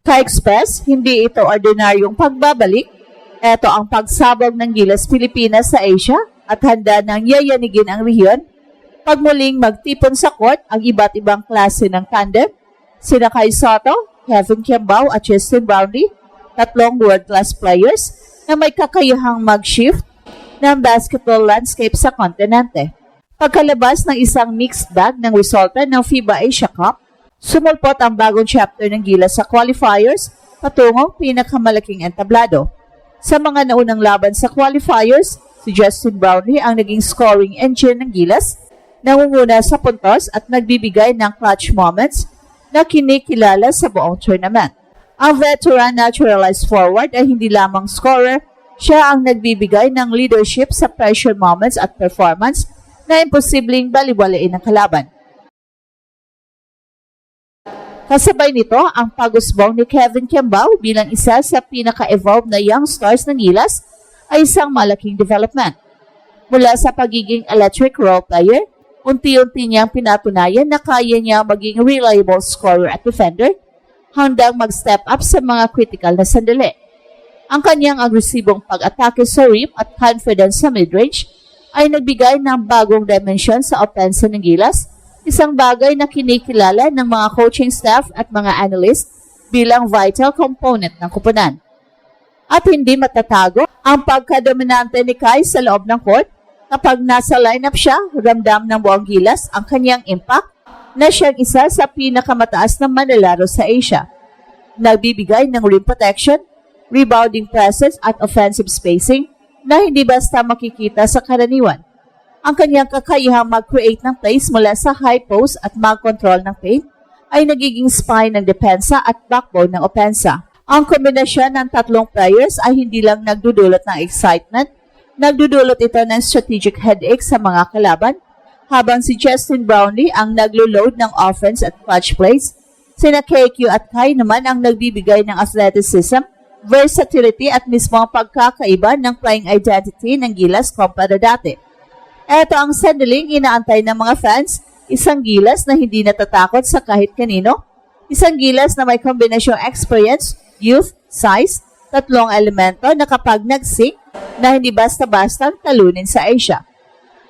Ka-Express, hindi ito ordinaryong pagbabalik. Ito ang pagsabog ng Gilas Pilipinas sa Asia at handa nang yayanigin ang rehiyon. Pag muling magtipon sa court ang iba't ibang klase ng tandem, sina Kai Sotto, Kevin Kiambao at Justin Brownlee, tatlong world-class players na may kakayahang mag-shift ng basketball landscape sa kontinente. Pagkalabas ng isang mixed bag ng resulta ng FIBA Asia Cup, sumulpot ang bagong chapter ng Gilas sa qualifiers patungong pinakamalaking entablado. Sa mga naunang laban sa qualifiers, si Justin Brownlee ang naging scoring engine ng Gilas, nangunguna sa puntos at nagbibigay ng clutch moments na kinikilala sa buong tournament. Ang veteran naturalized forward ay hindi lamang scorer, siya ang nagbibigay ng leadership sa pressure moments at performance na imposibleng baliwalain ng kalaban. Kasabay nito, ang pag-usbong ni Kevin Kiambao bilang isa sa pinaka-evolved na young stars ng Gilas ay isang malaking development. Mula sa pagiging electric role player, unti-unti niyang pinatunayan na kaya niya maging reliable scorer at defender hanggang mag-step up sa mga critical na sandali. Ang kanyang agresibong pag-atake sa rim at confidence sa mid-range ay nagbigay ng bagong dimensyon sa opensa ng Gilas, isang bagay na kinikilala ng mga coaching staff at mga analyst bilang vital component ng kupunan. At hindi matatago ang pagkadominante ni Kai sa loob ng court. Kapag nasa lineup siya, ramdam ng buong Gilas ang kanyang impact na siyang isa sa pinakamataas na manlalaro sa Asia. Nagbibigay ng rim protection, rebounding presence at offensive spacing na hindi basta makikita sa karaniwan. Ang kanyang kakayahang mag-create ng plays mula sa high post at mag-control ng paint ay nagiging spine ng depensa at backbone ng opensa. Ang kombinasyon ng tatlong players ay hindi lang nagdudulot ng excitement, nagdudulot ito ng strategic headache sa mga kalaban, habang si Justin Brownlee ang naglo-load ng offense at clutch plays. Sina KQ at Kai naman ang nagbibigay ng athleticism, versatility at mismo ang pagkakaiba ng playing identity ng Gilas kumpara dati. Ito ang sandaling inaantay ng mga fans, isang Gilas na hindi natatakot sa kahit kanino, isang Gilas na may kombinasyong experience, youth, size, tatlong elemento na kapag nag-sync na hindi basta-basta talunin sa Asia.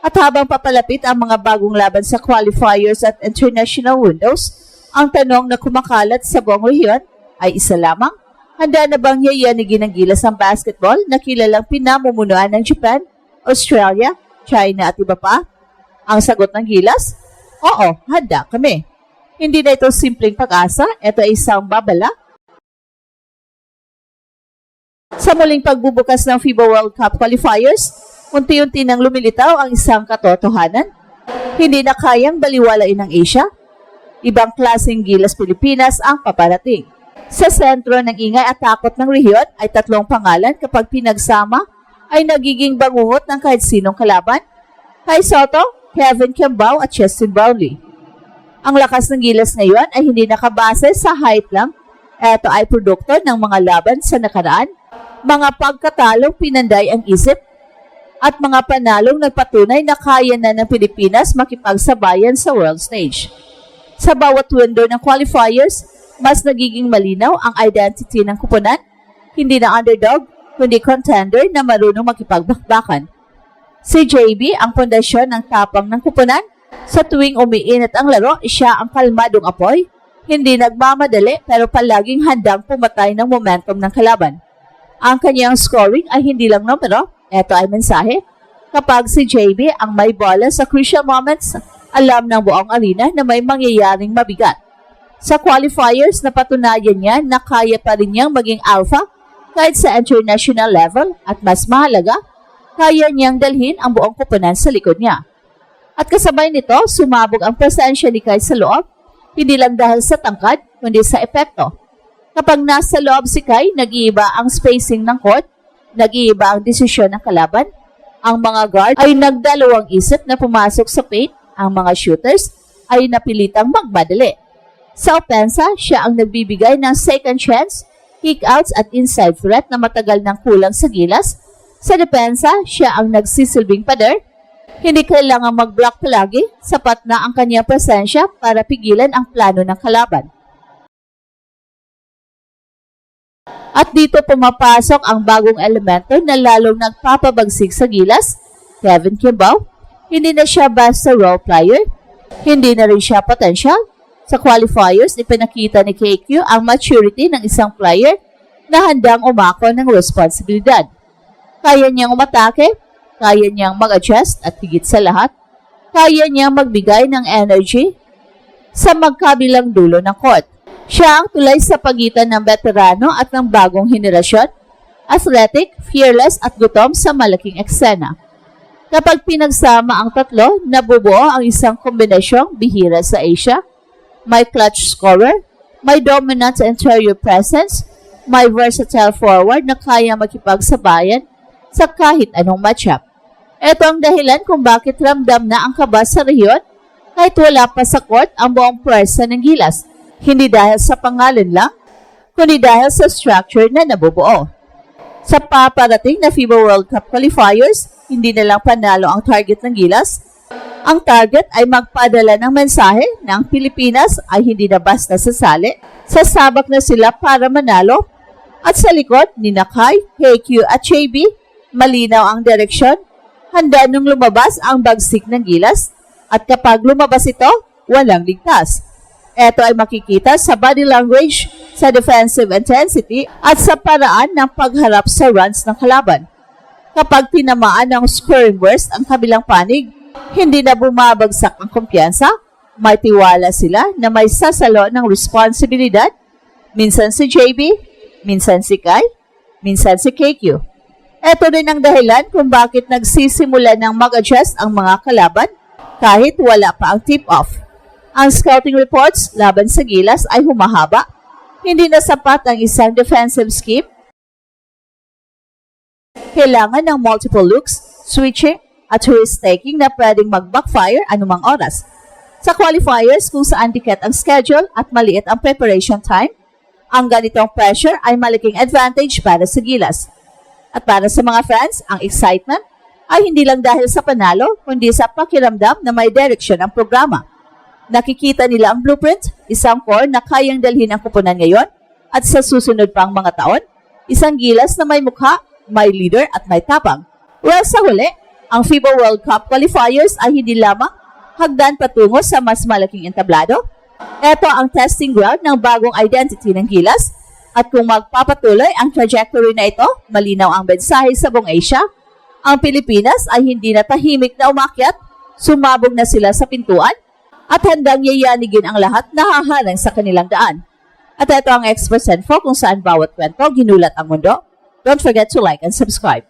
At habang papalapit ang mga bagong laban sa qualifiers at international windows, ang tanong na kumakalat sa buong rehiyon ay isa lamang, handa na bang yayanigin ng Gilas ang basketball na kilalang pinamumunuan ng Japan, Australia, China at iba pa? Ang sagot ng Gilas? Oo, handa kami. Hindi na ito simpleng pag-asa, ito ay isang babala. Sa muling pagbubukas ng FIBA World Cup qualifiers, unti-unti nang lumilitaw ang isang katotohanan. Hindi na kayang baliwalain ng Asia. Ibang klaseng Gilas Pilipinas ang paparating. Sa sentro ng ingay at takot ng rehiyon ay tatlong pangalan kapag pinagsama ay nagiging bangungot ng kahit sinong kalaban, Kai Sotto, Kevin Kiambao at Justin Brownlee. Ang lakas ng Gilas ngayon ay hindi nakabase sa height lang. Ito ay produkto ng mga laban sa nakaraan, mga pagkatalong pinanday ang isip, at mga panalong nagpatunay na kaya na ng Pilipinas makipagsabayan sa world stage. Sa bawat window ng qualifiers, mas nagiging malinaw ang identity ng kupunan, hindi na underdog, kundi contender na marunong makipagbakbakan. Si JB ang pundasyon ng tapang ng kupunan. Sa tuwing umiinit ang laro, siya ang kalmadong apoy, hindi nagmamadali pero palaging handang pumatay ng momentum ng kalaban. Ang kanyang scoring ay hindi lang numero, ito ay mensahe. Kapag si JB ang may bola sa crucial moments, alam ng buong arena na may mangyayaring mabigat. Sa qualifiers, napatunayan niya na kaya pa rin niyang maging alpha kahit sa international level at mas mahalaga, kaya niyang dalhin ang buong kupunan sa likod niya. At kasabay nito, sumabog ang presensya ni Kai sa loob, hindi lang dahil sa tangkad, kundi sa epekto. Kapag nasa loob si Kai, nag-iiba ang spacing ng court, nag-iiba ang desisyon ng kalaban. Ang mga guard ay nagdalawang isip na pumasok sa paint, ang mga shooters ay napilitang magmadali. Sa opensa, siya ang nagbibigay ng second chance, kick-outs at inside threat na matagal nang kulang sa Gilas. Sa depensa, siya ang nagsisilbing pader. Hindi kailangang mag-block palagi, sapat na ang kanyang presensya para pigilan ang plano ng kalaban. At dito pumapasok ang bagong elemento na lalong nagpapabagsik sa gilas. Kevin Kimball, hindi na siya basta role player, hindi na rin siya potential. Sa qualifiers, ipinakita ni KQ ang maturity ng isang player na handang umako ng responsibilidad. Kaya niyang umatake, kaya niyang mag-adjust at higit sa lahat, kaya niyang magbigay ng energy sa magkabilang dulo ng court. Siya ang tulay sa pagitan ng veterano at ng bagong henerasyon, athletic, fearless at gutom sa malaking eksena. Kapag pinagsama ang tatlo, nabubuo ang isang kombinasyong bihira sa Asia. May clutch scorer, may dominant interior presence, may versatile forward na kaya makipagsabayan sa kahit anong matchup. Ito ang dahilan kung bakit ramdam na ang kaba sa rehiyon kahit wala pa sa court ang buong pwersa ng Gilas. Hindi dahil sa pangalan lang, kundi dahil sa structure na nabubuo. Sa paparating na FIBA World Cup qualifiers, hindi na lang panalo ang target ng Gilas. Ang target ay magpadala ng mensahe na ang Pilipinas ay hindi na basta sasali. Sasabak na sila para manalo. At sa likod ni Nakay, KQ at JB, malinaw ang direksyon. Handa nung lumabas ang bagsik ng Gilas. At kapag lumabas ito, walang ligtas. Ito ay makikita sa body language, sa defensive intensity, at sa paraan ng pagharap sa runs ng kalaban. Kapag tinamaan ng scoring burst ang kabilang panig, hindi na bumabagsak ang kumpiyansa, may tiwala sila na may sasalo ng responsibilidad. Minsan si JB, minsan si Kai, minsan si KQ. Ito rin ang dahilan kung bakit nagsisimula ng mag-adjust ang mga kalaban kahit wala pa ang tip-off. Ang scouting reports laban sa Gilas ay humahaba. Hindi na sapat ang isang defensive scheme. Kailangan ng multiple looks, switching, at risk-taking na pwedeng mag-backfire anumang oras. Sa qualifiers, kung saan dikit ang schedule at maliit ang preparation time, ang ganitong pressure ay malaking advantage para sa Gilas. At para sa mga fans, ang excitement ay hindi lang dahil sa panalo, kundi sa pakiramdam na may direksyon ang programa. Nakikita nila ang blueprint, isang core na kayang dalhin ang kupunan ngayon at sa susunod pang mga taon, isang Gilas na may mukha, may leader at may tapang. Well, sa huli, ang FIBA World Cup qualifiers ay hindi lamang hagdan patungo sa mas malaking entablado. Ito ang testing ground ng bagong identity ng Gilas at kung magpapatuloy ang trajectory na ito, malinaw ang mensahe sa buong Asia. Ang Pilipinas ay hindi na tahimik na umakyat, sumabog na sila sa pintuan at handang yayanigin ang lahat na haharang sa kanilang daan. At ito ang Express Info kung saan bawat kwento ginulat ang mundo. Don't forget to like and subscribe.